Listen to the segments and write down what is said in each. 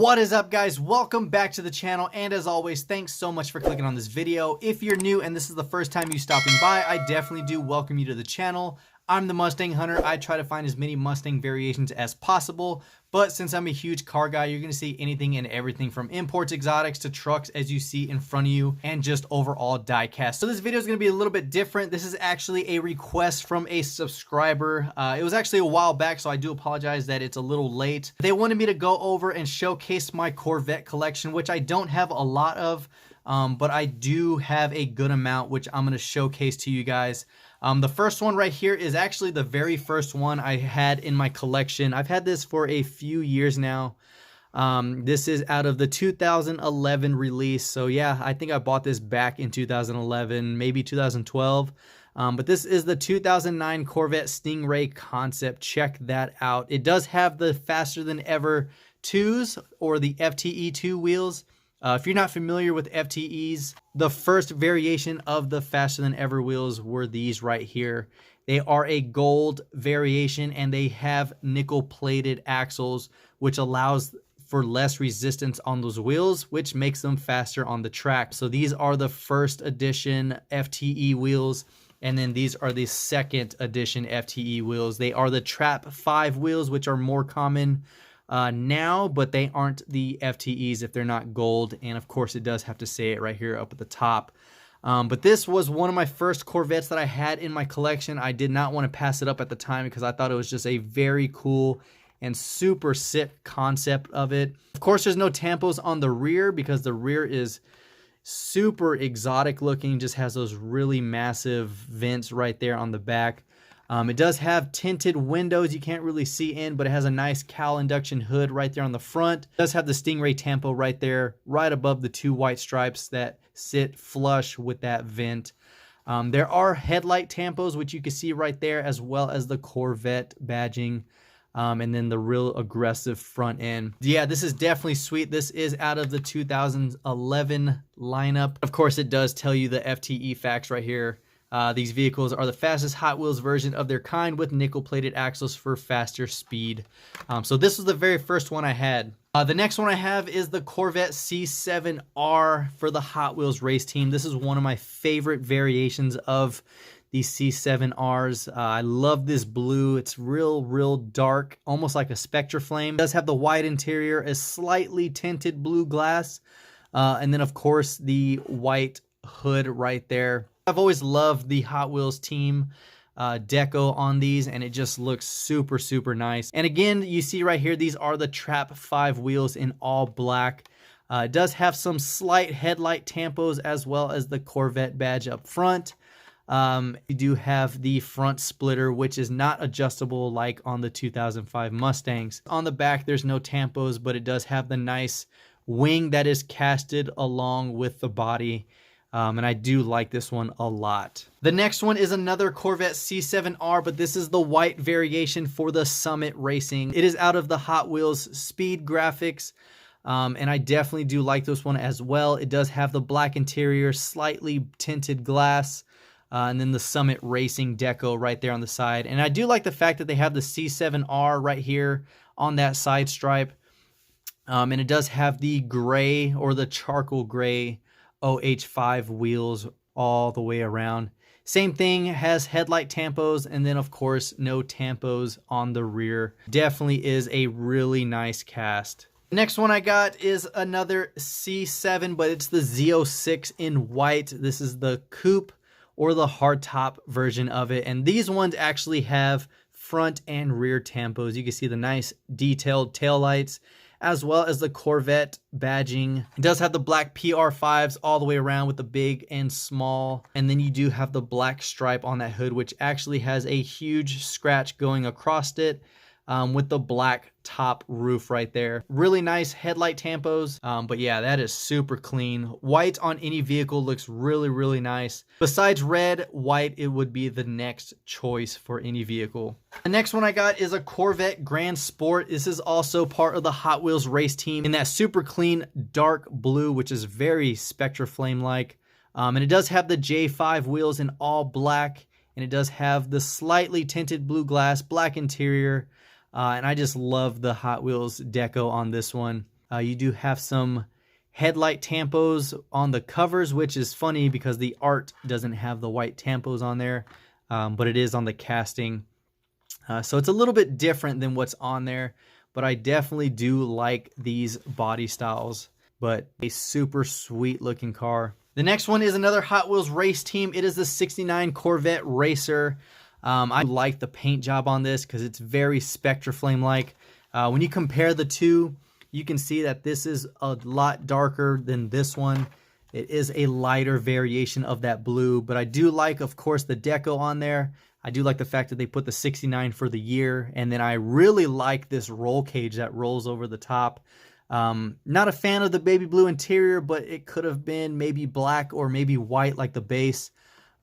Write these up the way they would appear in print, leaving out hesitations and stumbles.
What is up, guys? Welcome back to the channel, and as always, thanks so much for clicking on this video. If you're new and this is the first time you stopping by, I definitely do welcome you to the channel. I'm the Mustang Hunter. I try to find as many Mustang variations as possible, but since I'm a huge car guy, you're going to see anything and everything from imports, exotics to trucks as you see in front of you, and just overall diecast. So this video is going to be a little bit different. This is actually a request from a subscriber. It was actually a while back, so I do apologize that it's a little late. They wanted me to go over and showcase my Corvette collection, which I don't have a lot of, but I do have a good amount, which I'm going to showcase to you guys. The first one right here is actually the very first one I had in my collection. I've had this for a few years now. This is out of the 2011 release. So yeah, I think I bought this back in 2011, maybe 2012. But this is the 2009 Corvette Stingray concept. Check that out. It does have the faster than ever 2s or the FTE 2 wheels. If you're not familiar with FTEs, the first variation of the faster than ever wheels were these right here. They are a gold variation and they have nickel plated axles, which allows for less resistance on those wheels, which makes them faster on the track. So these are the first edition FTE wheels. And then these are the second edition FTE wheels. They are the Trap 5 wheels, which are more common now, but they aren't the FTEs if they're not gold. And of course it does have to say it right here up at the top. But this was one of my first Corvettes that I had in my collection. I did not want to pass it up at the time because I thought it was just a very cool and super sick concept of it. Of course, there's no tampos on the rear because the rear is super exotic looking, just has those really massive vents right there on the back. It does have tinted windows you can't really see in, but it has a nice cowl induction hood right there on the front. It does have the Stingray tampo right there, right above the two white stripes that sit flush with that vent. There are headlight tampos, which you can see right there, as well as the Corvette badging. And then the real aggressive front end. Yeah, this is definitely sweet. This is out of the 2011 lineup. Of course, it does tell you the FTE facts right here. These vehicles are the fastest Hot Wheels version of their kind with nickel-plated axles for faster speed. So this was the very first one I had. The next one I have is the Corvette C7R for the Hot Wheels race team. This is one of my favorite variations of the C7Rs. I love this blue. It's real dark, almost like a Spectra Flame. It does have the white interior, a slightly tinted blue glass, and then of course the white hood right there. I've always loved the Hot Wheels team deco on these, and it just looks super nice. And again, you see right here, these are the Trap 5 wheels in all black. It does have some slight headlight tampos as well as the Corvette badge up front. You do have the front splitter, which is not adjustable like on the 2005 Mustangs. On the back, there's no tampos, but it does have the nice wing that is casted along with the body. And I do like this one a lot. The next one is another Corvette C7R, but this is the white variation for the Summit Racing. It is out of the Hot Wheels Speed graphics, and I definitely do like this one as well. It does have the black interior, slightly tinted glass, and then the Summit Racing deco right there on the side. And I do like the fact that they have the C7R right here on that side stripe. And it does have the gray or the charcoal gray OH5 wheels all the way around. Same thing, has headlight tampos, and then of course no tampos on the rear. Definitely is a really nice cast. Next one I got is another C7, but it's the Z06 in white. This is the coupe or the hardtop version of it, and these ones actually have front and rear tampos. You can see the nice detailed taillights as well as the Corvette badging. It does have the black PR5s all the way around with the big and small. And then you do have the black stripe on that hood, which actually has a huge scratch going across it with the black top roof right there. Really nice headlight tampos. But yeah, that is super clean. White on any vehicle looks really nice. Besides red, white, it would be the next choice for any vehicle. The next one I got is a Corvette Grand Sport. This is also part of the Hot Wheels race team in that super clean dark blue, which is very Spectra Flame-like. And it does have the J5 wheels in all black, and it does have the slightly tinted blue glass, black interior. And I just love the Hot Wheels deco on this one. You do have some headlight tampos on the covers, which is funny because the art doesn't have the white tampos on there, but it is on the casting. So it's a little bit different than what's on there, but I definitely do like these body styles. But a super sweet looking car. The next one is another Hot Wheels race team. It is the 69 Corvette Racer. I like the paint job on this because it's very Spectraflame-like. When you compare the two, you can see that this is a lot darker than this one. It is a lighter variation of that blue, but I do like, of course, the deco on there. I do like the fact that they put the 69 for the year, and then I really like this roll cage that rolls over the top. Not a fan of the baby blue interior, but it could have been maybe black or maybe white like the base.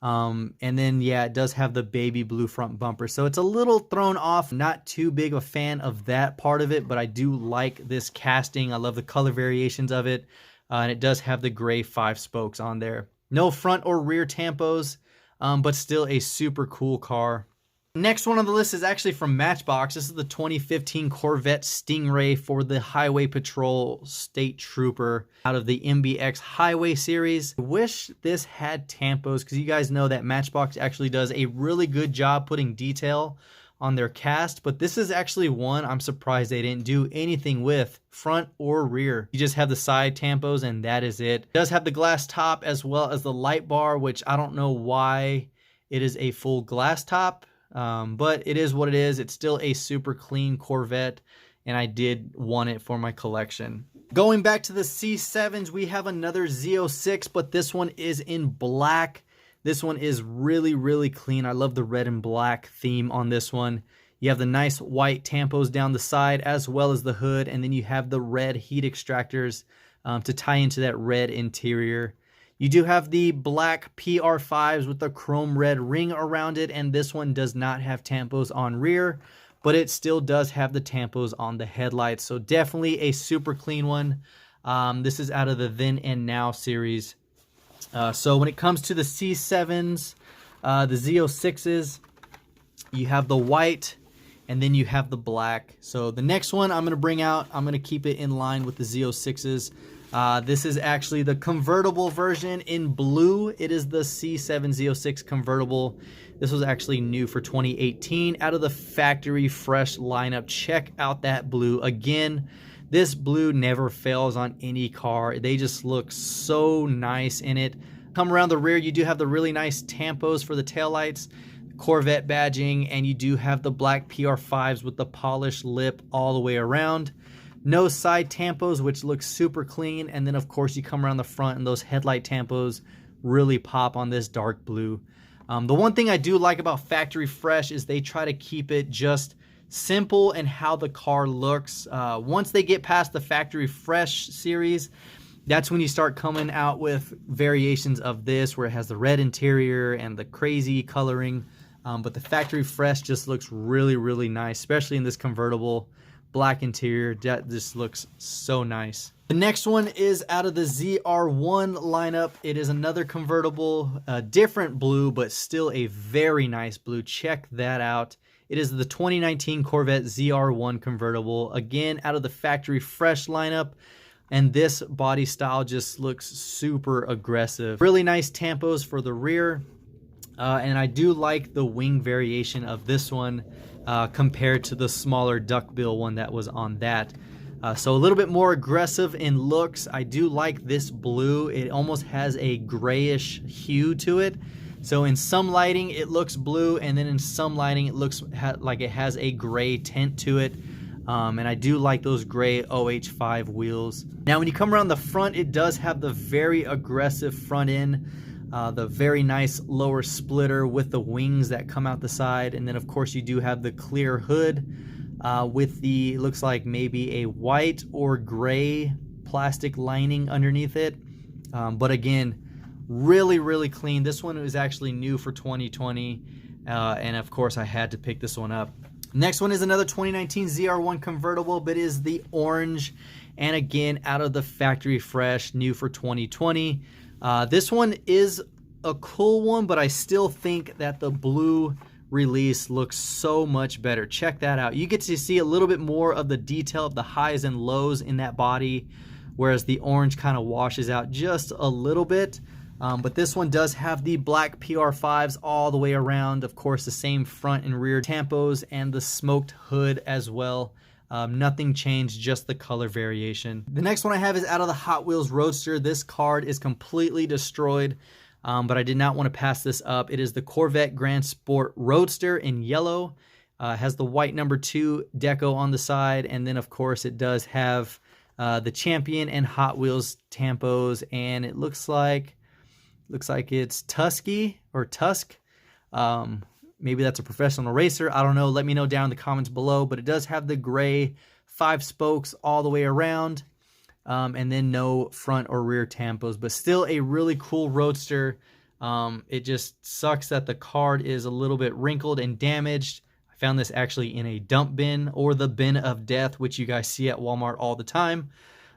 And then, yeah, it does have the baby blue front bumper. So it's a little thrown off. Not too big of a fan of that part of it, but I do like this casting. I love the color variations of it. And it does have the gray 5 spokes on there. No front or rear tampos, but still a super cool car. Next one on the list is actually from Matchbox. This is the 2015 Corvette Stingray for the Highway Patrol State Trooper out of the MBX Highway series. I wish this had tampos because you guys know that Matchbox actually does a really good job putting detail on their cast, but this is actually one I'm surprised they didn't do anything with, front or rear. You just have the side tampos and that is it. It does have the glass top as well as the light bar, which I don't know why it is a full glass top. But it is what it is. It's still a super clean Corvette, and I did want it for my collection. Going back to the C7s, we have another Z06, but this one is in black. This one is really, really clean. I love the red and black theme on this one. You have the nice white tampos down the side as well as the hood, and then you have the red heat extractors to tie into that red interior. You do have the black PR5s with the chrome red ring around it, and this one does not have tampos on rear, but it still does have the tampos on the headlights. So definitely a super clean one. This is out of the Then and Now series. So when it comes to the C7s, the Z06s, you have the white and then you have the black. So the next one I'm going to bring out, I'm going to keep it in line with the Z06s. This is actually the convertible version in blue. It is the C7 Z06 convertible. This was actually new for 2018 out of the factory fresh lineup. Check out that blue. Again, this blue never fails on any car. They just look so nice in it. Come around the rear, you do have the really nice tampos for the taillights, Corvette badging, and you do have the black PR5s with the polished lip all the way around. No side tampos, which looks super clean. And then, of course, you come around the front and those headlight tampos really pop on this dark blue. The one thing I do like about Factory Fresh is they try to keep it just simple in how the car looks. Once they get past the Factory Fresh series, that's when you start coming out with variations of this where it has the red interior and the crazy coloring. But the Factory Fresh just looks really, really nice, especially in this convertible. Black interior, that just looks so nice. The next one is out of the ZR1 lineup. It is another convertible, a different blue, but still a very nice blue. Check that out. It is the 2019 Corvette ZR1 convertible, again out of the Factory Fresh lineup, and this body style just looks super aggressive. Really nice tampos for the rear, and I do like the wing variation of this one. Compared to the smaller duckbill one that was on that. So a little bit more aggressive in looks. I do like this blue. It almost has a grayish hue to it. So in some lighting it looks blue, and then in some lighting it looks like it has a gray tint to it. And I do like those gray OH5 wheels. Now when you come around the front, it does have the very aggressive front end. The very nice lower splitter with the wings that come out the side, and then of course you do have the clear hood with the, looks like maybe a white or gray plastic lining underneath it, but again, really, really clean. This one was actually new for 2020, and of course I had to pick this one up. Next one is another 2019 ZR1 convertible, but it is the orange, and again out of the Factory Fresh, new for 2020. This one is a cool one, but I still think that the blue release looks so much better. Check that out. You get to see a little bit more of the detail of the highs and lows in that body, whereas the orange kind of washes out just a little bit. But this one does have the black PR5s all the way around. Of course, the same front and rear tampos and the smoked hood as well. Nothing changed, just the color variation. The next one I have is out of the Hot Wheels Roadster. This card is completely destroyed, but I did not want to pass this up. It is the Corvette Grand Sport Roadster in yellow. Has the white number 2 deco on the side, and then of course it does have the Champion and Hot Wheels tampos, and it looks like it's Tusky or Tusk. Maybe that's a professional racer. I don't know. Let me know down in the comments below. But it does have the gray 5 spokes all the way around. And then no front or rear tampos. But still a really cool Roadster. It just sucks that the card is a little bit wrinkled and damaged. I found this actually in a dump bin, or the bin of death, which you guys see at Walmart all the time.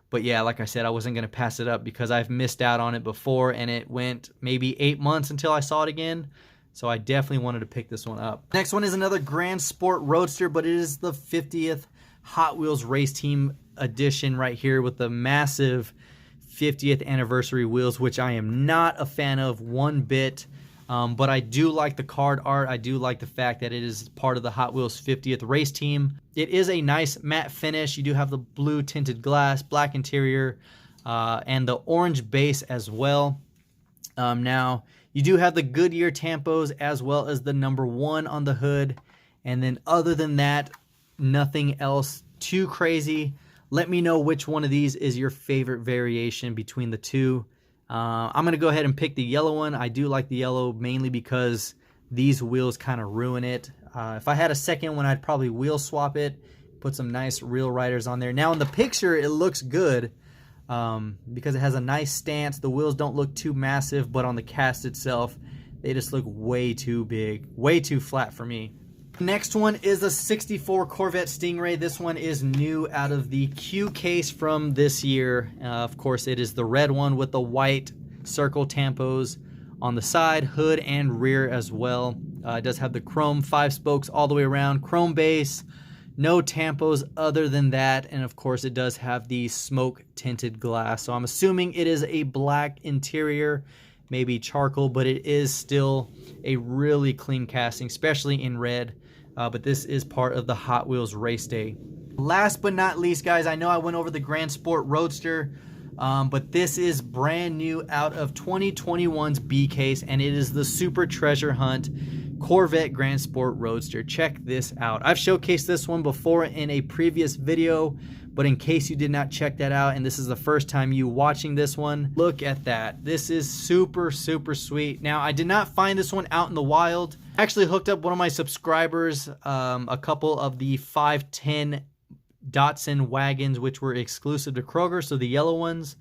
But yeah, like I said, I wasn't going to pass it up because I've missed out on it before, and it went maybe 8 months until I saw it again. So I definitely wanted to pick this one up. Next one is another Grand Sport Roadster, but it is the 50th Hot Wheels Race Team edition right here with the massive 50th anniversary wheels, which I am not a fan of one bit. But I do like the card art. I do like the fact that it is part of the Hot Wheels 50th race team. It is a nice matte finish. You do have the blue tinted glass, black interior, and the orange base as well. Now, you do have the Goodyear tampos as well as the number 1 on the hood. And then other than that, nothing else too crazy. Let me know which one of these is your favorite variation between the two. I'm going to go ahead and pick the yellow one. I do like the yellow mainly because these wheels kind of ruin it. If I had a second one, I'd probably wheel swap it, put some nice real riders on there. Now in the picture, it looks good because it has a nice stance. The wheels don't look too massive, but on the cast itself, they just look way too big, way too flat for me. Next one is a 64 Corvette Stingray. This one is new out of the Q case from this year. Of course, it is the red one with the white circle tampos on the side, hood, and rear as well. It does have the chrome 5 spokes all the way around, chrome base, no tampos other than that, and of course it does have the smoke tinted glass. So I'm assuming it is a black interior, maybe charcoal, but it is still a really clean casting, especially in red. But this is part of the Hot Wheels race day. Last but not least, guys, I know I went over the Grand Sport Roadster, but this is brand new out of 2021's B case, and it is the Super Treasure Hunt Corvette Grand Sport Roadster. Check this out. I've showcased this one before in a previous video, but in case you did not check that out and this is the first time you watching this one, look at that. This is super, super sweet. Now, I did not find this one out in the wild. I actually hooked up one of my subscribers a couple of the 510 Datsun wagons, which were exclusive to Kroger, so the yellow ones.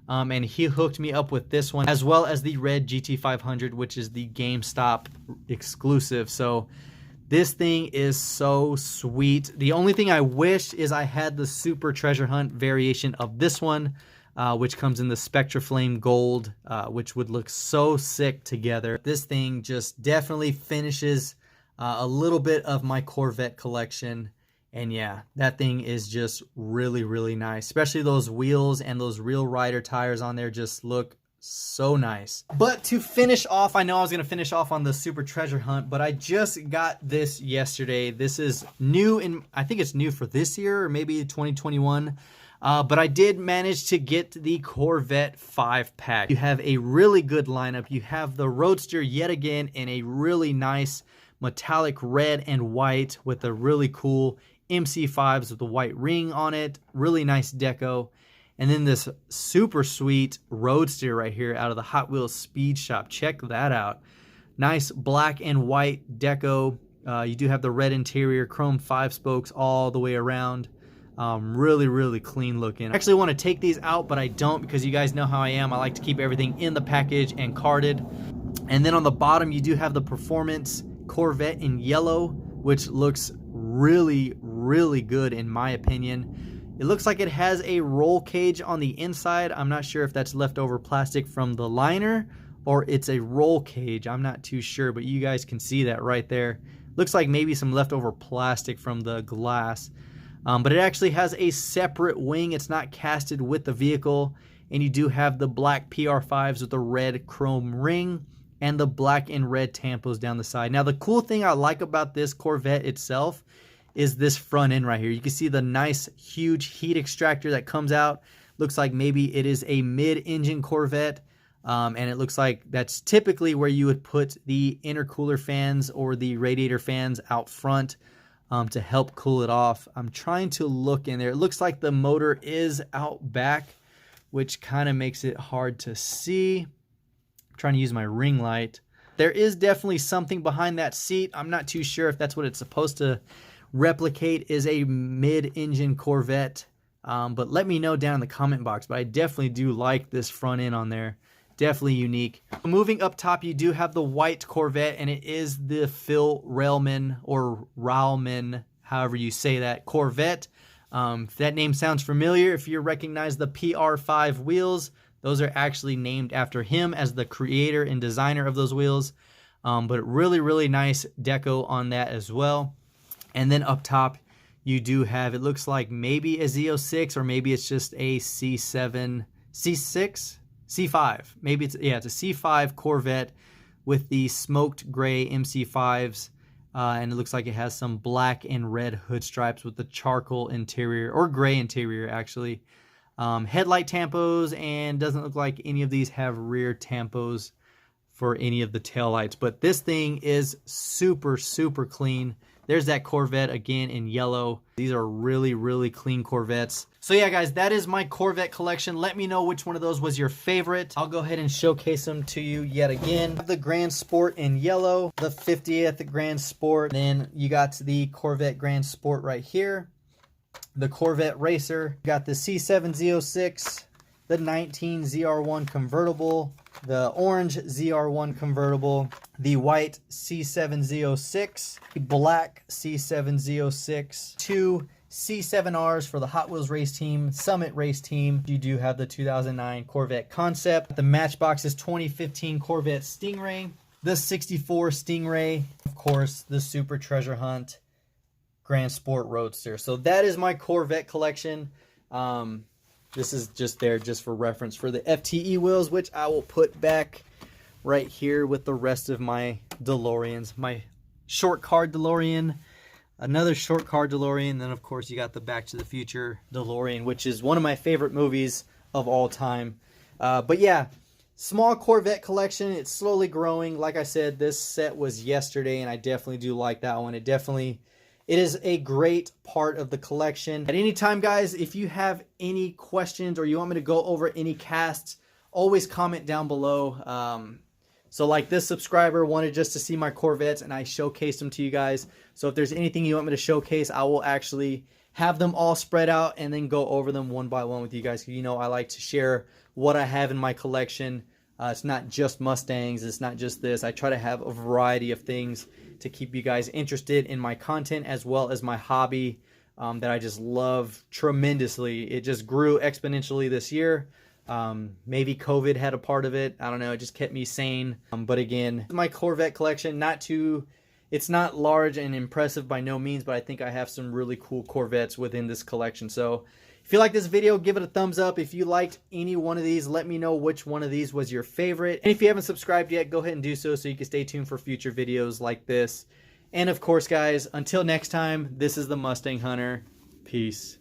And he hooked me up with this one, as well as the red GT500, which is the GameStop exclusive. So this thing is so sweet. The only thing I wish is I had the Super Treasure Hunt variation of this one, which comes in the Spectra Flame Gold, which would look so sick together. This thing just definitely finishes a little bit of my Corvette collection. And yeah, that thing is just really, really nice. Especially those wheels and those real rider tires on there just look so nice. But to finish off, I know I was going to finish off on the Super Treasure Hunt, but I just got this yesterday. This is new, and I think it's new for this year or maybe 2021. But I did manage to get the Corvette 5-pack. You have a really good lineup. You have the Roadster yet again in a really nice metallic red and white with a really cool MC5s with the white ring on it. Really nice deco. And then this super sweet Roadster right here out of the Hot Wheels Speed Shop. Check that out. Nice black and white deco. You do have the red interior, chrome 5 spokes all the way around. Really, really clean looking. I actually want to take these out, but I don't because you guys know how I am. I like to keep everything in the package and carded. And then on the bottom, you do have the Performance Corvette in yellow, which looks really, really good in my opinion. It looks like it has a roll cage on the inside. I'm not sure if that's leftover plastic from the liner or it's a roll cage. I'm not too sure, but you guys can see that right there. Looks like maybe some leftover plastic from the glass. But it actually has a separate wing. It's not casted with the vehicle. And you do have the black PR5s with the red chrome ring and the black and red tampos down the side. Now, the cool thing I like about this Corvette itself is this front end right here. You can see the nice, huge heat extractor that comes out. Looks like maybe it is a mid-engine Corvette. And it looks like that's typically where you would put the intercooler fans or the radiator fans out front to help cool it off. I'm trying to look in there. It looks like the motor is out back, which kind of makes it hard to see. I'm trying to use my ring light. There is definitely something behind that seat. I'm not too sure if that's what it's supposed to replicate, is a mid-engine Corvette. But let me know down in the comment box. But I definitely do like this front end on there. Definitely unique. Moving up top, you do have the white Corvette, and it is the Phil Railman, or Railman, however you say that, Corvette. If that name sounds familiar, if you recognize the PR5 wheels, those are actually named after him as the creator and designer of those wheels. But really, really nice deco on that as well. And then up top, you do have, it looks like maybe a Z06, or maybe it's just a C7, C6? C5. Maybe it's, yeah, it's a C5 Corvette with the smoked gray MC5s. And it looks like it has some black and red hood stripes with the charcoal interior, or gray interior actually. Headlight tampos, and doesn't look like any of these have rear tampos for any of the taillights. But this thing is super, super clean. There's that Corvette again in yellow. These are really, really clean Corvettes. So yeah, guys, that is my Corvette collection. Let me know which one of those was your favorite. I'll go ahead and showcase them to you yet again. The Grand Sport in yellow, the 50th Grand Sport. Then you got the Corvette Grand Sport right here. The Corvette Racer. You got the C706, the 19 ZR1 convertible, the orange ZR1 convertible, the white C706, the black C706, two C7Rs for the Hot Wheels race team, Summit race team. You do have the 2009 Corvette Concept. The Matchbox is 2015 Corvette Stingray, the 64 Stingray, of course, the Super Treasure Hunt Grand Sport Roadster. So that is my Corvette collection. This is just there just for reference for the FTE wheels, which I will put back right here with the rest of my DeLoreans. My short car DeLorean, another short car DeLorean, then of course you got the Back to the Future DeLorean, which is one of my favorite movies of all time. But yeah, small Corvette collection. It's slowly growing. Like I said, this set was yesterday, and I definitely do like that one. It is a great part of the collection. At any time, guys, if you have any questions or you want me to go over any casts, always comment down below. So like this subscriber wanted just to see my Corvettes, and I showcased them to you guys. So if there's anything you want me to showcase, I will actually have them all spread out and then go over them one by one with you guys. You know, I like to share what I have in my collection. It's not just Mustangs. It's not just this. I try to have a variety of things to keep you guys interested in my content, as well as my hobby that I just love tremendously. It just grew exponentially this year. Maybe COVID had a part of it. I don't know. It just kept me sane. But again, my Corvette collection, it's not large and impressive by no means, but I think I have some really cool Corvettes within this collection. So if you like this video, give it a thumbs up. If you liked any one of these, let me know which one of these was your favorite. And if you haven't subscribed yet, go ahead and do so you can stay tuned for future videos like this. And of course, guys, until next time, this is the Mustang Hunter. Peace.